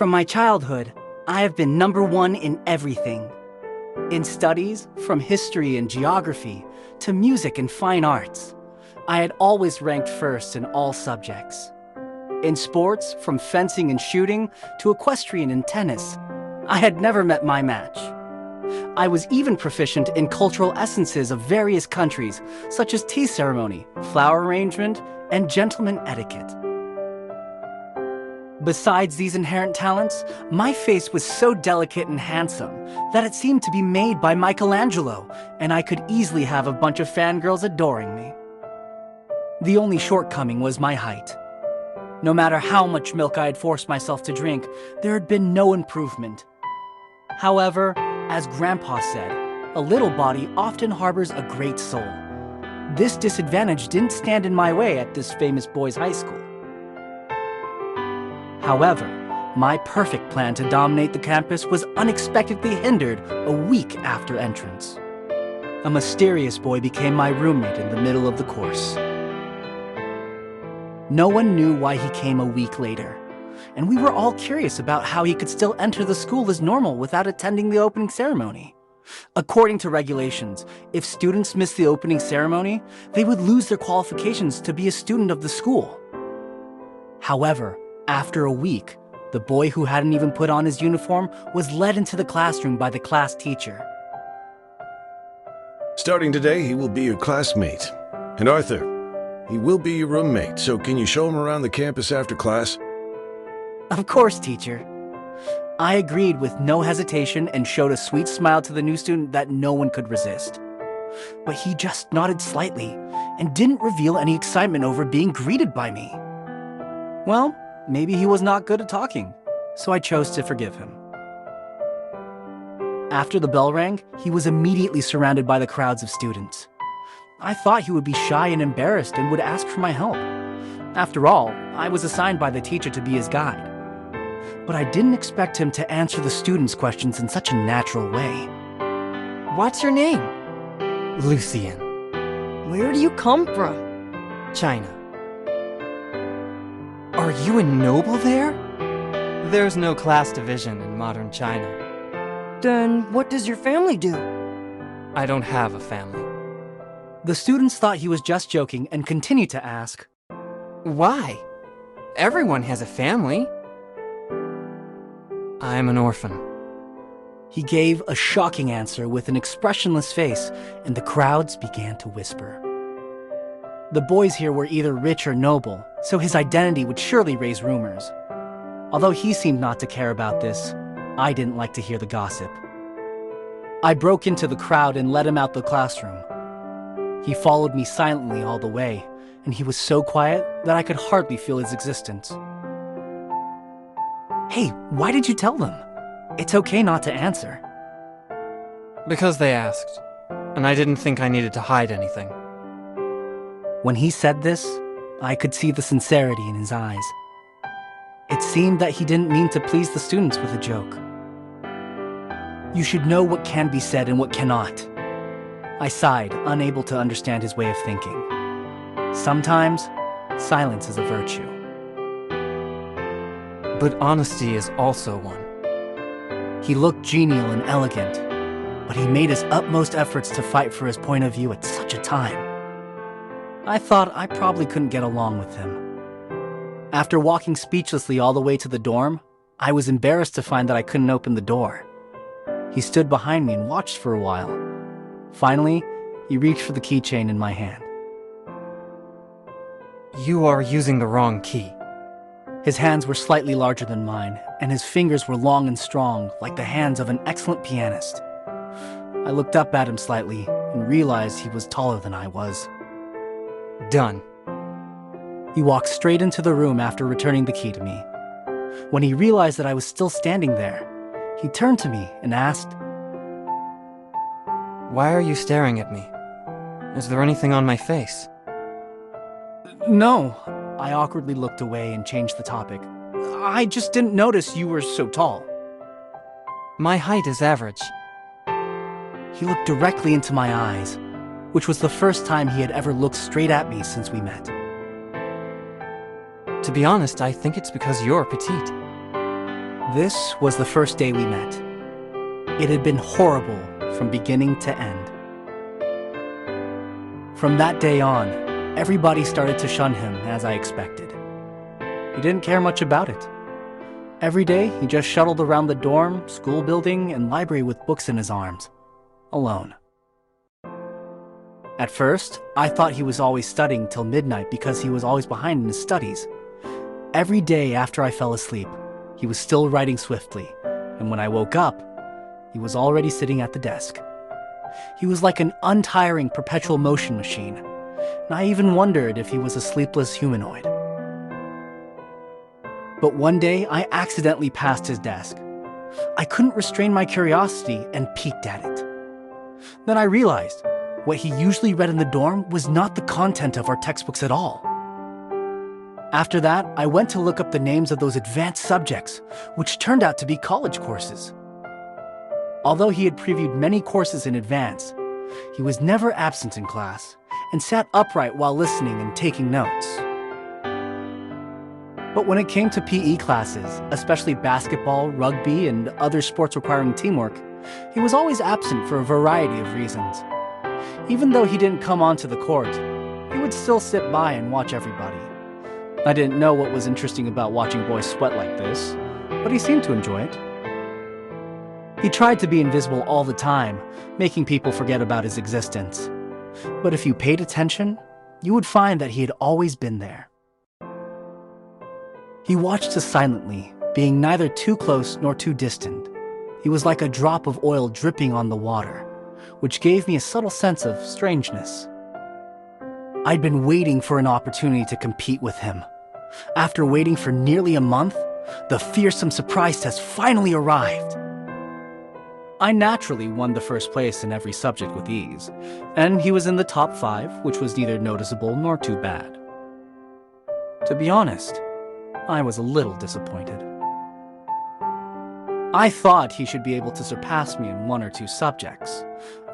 From my childhood, I have been number one in everything. In studies, from history and geography, to music and fine arts, I had always ranked first in all subjects. In sports, from fencing and shooting to equestrian and tennis, I had never met my match. I was even proficient in cultural essences of various countries, such as tea ceremony, flower arrangement, and gentleman etiquette. Besides these inherent talents, my face was so delicate and handsome that it seemed to be made by Michelangelo, and I could easily have a bunch of fangirls adoring me. The only shortcoming was my height. No matter how much milk I had forced myself to drink, there had been no improvement. However, as Grandpa said, a little body often harbors a great soul. This disadvantage didn't stand in my way at this famous boys' high school. However, my perfect plan to dominate the campus was unexpectedly hindered a week after entrance. A mysterious boy became my roommate in the middle of the course. No one knew why he came a week later, and we were all curious about how he could still enter the school as normal without attending the opening ceremony. According to regulations, if students missed the opening ceremony, they would lose their qualifications to be a student of the school. However, after a week, the boy who hadn't even put on his uniform was led into the classroom by the class teacher. Starting today, he will be your classmate. And Arthur, he will be your roommate, so can you show him around the campus after class? Of course, teacher. I agreed with no hesitation and showed a sweet smile to the new student that no one could resist. But he just nodded slightly and didn't reveal any excitement over being greeted by me. Well, maybe he was not good at talking, so I chose to forgive him. After the bell rang, he was immediately surrounded by the crowds of students. I thought he would be shy and embarrassed and would ask for my help. After all, I was assigned by the teacher to be his guide. But I didn't expect him to answer the students' questions in such a natural way. What's your name? Lucien. Where do you come from? China. Are you a noble there? There's no class division in modern China. Then what does your family do? I don't have a family. The students thought he was just joking and continued to ask, Why? Everyone has a family. I'm an orphan. He gave a shocking answer with an expressionless face, and the crowds began to whisper. The boys here were either rich or noble, so his identity would surely raise rumors. Although he seemed not to care about this, I didn't like to hear the gossip. I broke into the crowd and led him out the classroom. He followed me silently all the way, and he was so quiet that I could hardly feel his existence. Hey, why did you tell them? It's okay not to answer. Because they asked, and I didn't think I needed to hide anything. When he said this, I could see the sincerity in his eyes. It seemed that he didn't mean to please the students with a joke. You should know what can be said and what cannot. I sighed, unable to understand his way of thinking. Sometimes, silence is a virtue. But honesty is also one. He looked genial and elegant, but he made his utmost efforts to fight for his point of view at such a time. I thought I probably couldn't get along with him. After walking speechlessly all the way to the dorm, I was embarrassed to find that I couldn't open the door. He stood behind me and watched for a while. Finally, he reached for the keychain in my hand. You are using the wrong key. His hands were slightly larger than mine, and his fingers were long and strong, like the hands of an excellent pianist. I looked up at him slightly and realized he was taller than I was. Done. He walked straight into the room after returning the key to me. When he realized that I was still standing there, he turned to me and asked, Why are you staring at me? Is there anything on my face? No. I awkwardly looked away and changed the topic. I just didn't notice you were so tall. My height is average. He looked directly into my eyes, which was the first time he had ever looked straight at me since we met. To be honest, I think it's because you're petite. This was the first day we met. It had been horrible from beginning to end. From that day on, everybody started to shun him as I expected. He didn't care much about it. Every day, he just shuttled around the dorm, school building, and library with books in his arms, alone. At first, I thought he was always studying till midnight because he was always behind in his studies. Every day after I fell asleep, he was still writing swiftly, and when I woke up, he was already sitting at the desk. He was like an untiring perpetual motion machine, and I even wondered if he was a sleepless humanoid. But one day, I accidentally passed his desk. I couldn't restrain my curiosity and peeked at it. Then I realized what he usually read in the dorm was not the content of our textbooks at all. After that, I went to look up the names of those advanced subjects, which turned out to be college courses. Although he had previewed many courses in advance, he was never absent in class and sat upright while listening and taking notes. But when it came to PE classes, especially basketball, rugby, and other sports requiring teamwork, he was always absent for a variety of reasons. Even though he didn't come onto the court, he would still sit by and watch everybody. I didn't know what was interesting about watching boys sweat like this, but he seemed to enjoy it. He tried to be invisible all the time, making people forget about his existence. But if you paid attention, you would find that he had always been there. He watched us silently, being neither too close nor too distant. He was like a drop of oil dripping on the water, which gave me a subtle sense of strangeness. I'd been waiting for an opportunity to compete with him. After waiting for nearly a month, the fearsome surprise test finally arrived. I naturally won the first place in every subject with ease, and he was in the top 5, which was neither noticeable nor too bad. To be honest, I was a little disappointed. I thought he should be able to surpass me in 1 or 2 subjects.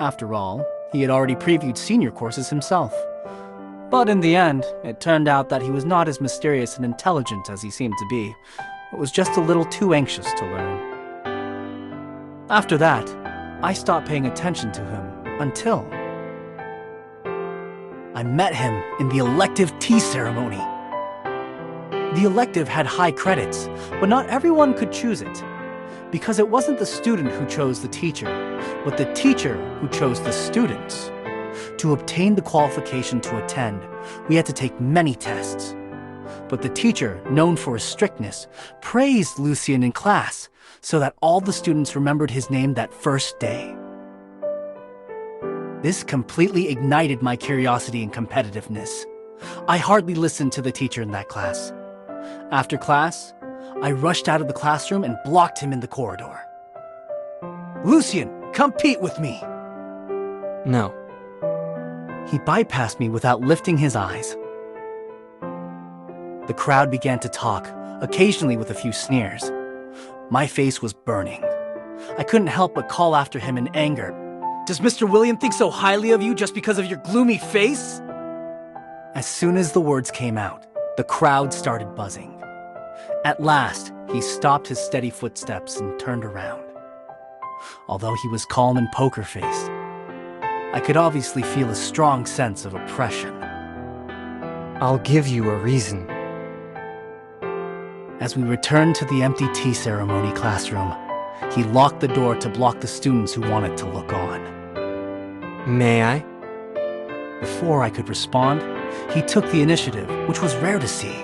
After all, he had already previewed senior courses himself. But in the end, it turned out that he was not as mysterious and intelligent as he seemed to be, but was just a little too anxious to learn. After that, I stopped paying attention to him until I met him in the elective tea ceremony. The elective had high credits, but not everyone could choose it, because it wasn't the student who chose the teacher, but the teacher who chose the students. To obtain the qualification to attend, we had to take many tests. But the teacher, known for his strictness, praised Lucien in class so that all the students remembered his name that first day. This completely ignited my curiosity and competitiveness. I hardly listened to the teacher in that class. After class, I rushed out of the classroom and blocked him in the corridor. "Lucien, compete with me!" No. He bypassed me without lifting his eyes. The crowd began to talk, occasionally with a few sneers. My face was burning. I couldn't help but call after him in anger. "Does Mr. William think so highly of you just because of your gloomy face?" As soon as the words came out, the crowd started buzzing. At last, he stopped his steady footsteps and turned around. Although he was calm and poker-faced, I could obviously feel a strong sense of oppression. I'll give you a reason. As we returned to the empty tea ceremony classroom, he locked the door to block the students who wanted to look on. May I? Before I could respond, he took the initiative, which was rare to see.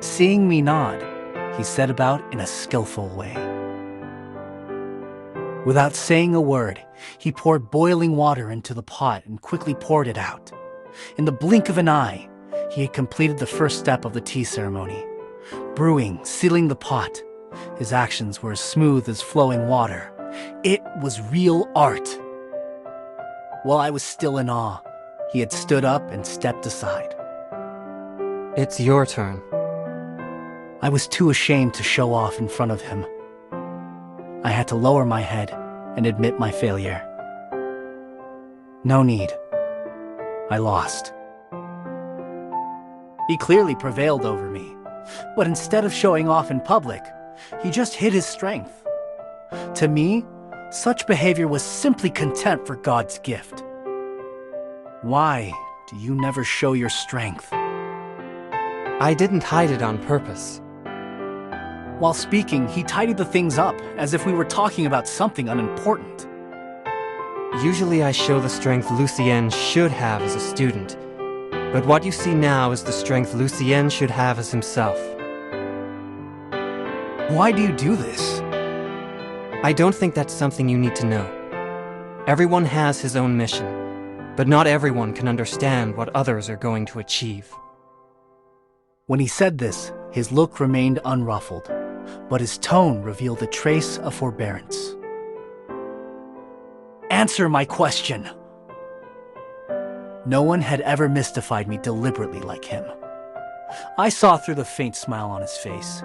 Seeing me nod, he set about in a skillful way. Without saying a word, he poured boiling water into the pot and quickly poured it out. In the blink of an eye, he had completed the first step of the tea ceremony. Brewing, sealing the pot, his actions were as smooth as flowing water. It was real art. While I was still in awe, he had stood up and stepped aside. It's your turn. I was too ashamed to show off in front of him. I had to lower my head and admit my failure. No need. I lost. He clearly prevailed over me, but instead of showing off in public, He just hid his strength. To me, such behavior was simply contempt for God's gift. Why do you never show your strength? I didn't hide it on purpose. While speaking, he tidied the things up as if we were talking about something unimportant. Usually I show the strength Lucien should have as a student, but what you see now is the strength Lucien should have as himself. Why do you do this? I don't think that's something you need to know. Everyone has his own mission, but not everyone can understand what others are going to achieve. When he said this, his look remained unruffled, but his tone revealed a trace of forbearance. Answer my question. No one had ever mystified me deliberately like him. I saw through the faint smile on his face.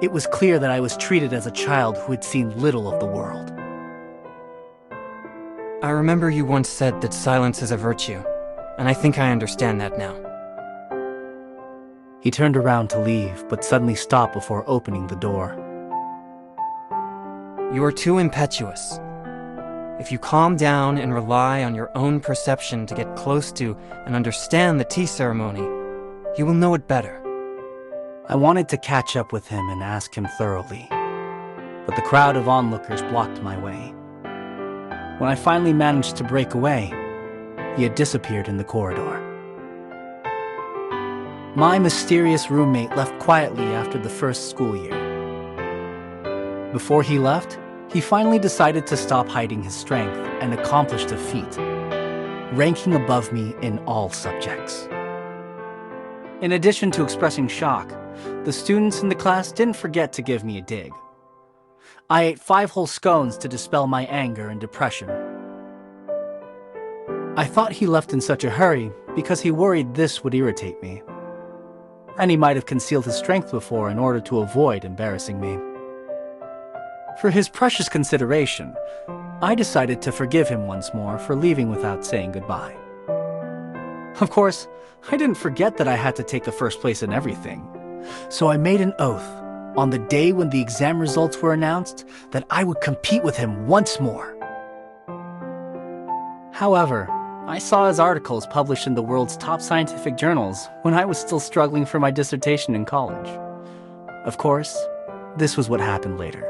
It was clear that I was treated as a child who had seen little of the world. I remember you once said that silence is a virtue, and I think I understand that now. He turned around to leave, but suddenly stopped before opening the door. You are too impetuous. If you calm down and rely on your own perception to get close to and understand the tea ceremony, you will know it better. I wanted to catch up with him and ask him thoroughly, but the crowd of onlookers blocked my way. When I finally managed to break away, he had disappeared in the corridor. My mysterious roommate left quietly after the first school year. Before he left, he finally decided to stop hiding his strength and accomplished a feat, ranking above me in all subjects. In addition to expressing shock, the students in the class didn't forget to give me a dig. I ate 5 whole scones to dispel my anger and depression. I thought he left in such a hurry because he worried this would irritate me, and he might have concealed his strength before in order to avoid embarrassing me. For his precious consideration, I decided to forgive him once more for leaving without saying goodbye. Of course, I didn't forget that I had to take the first place in everything, so I made an oath on the day when the exam results were announced that I would compete with him once more. However, I saw his articles published in the world's top scientific journals when I was still struggling for my dissertation in college. Of course, this was what happened later.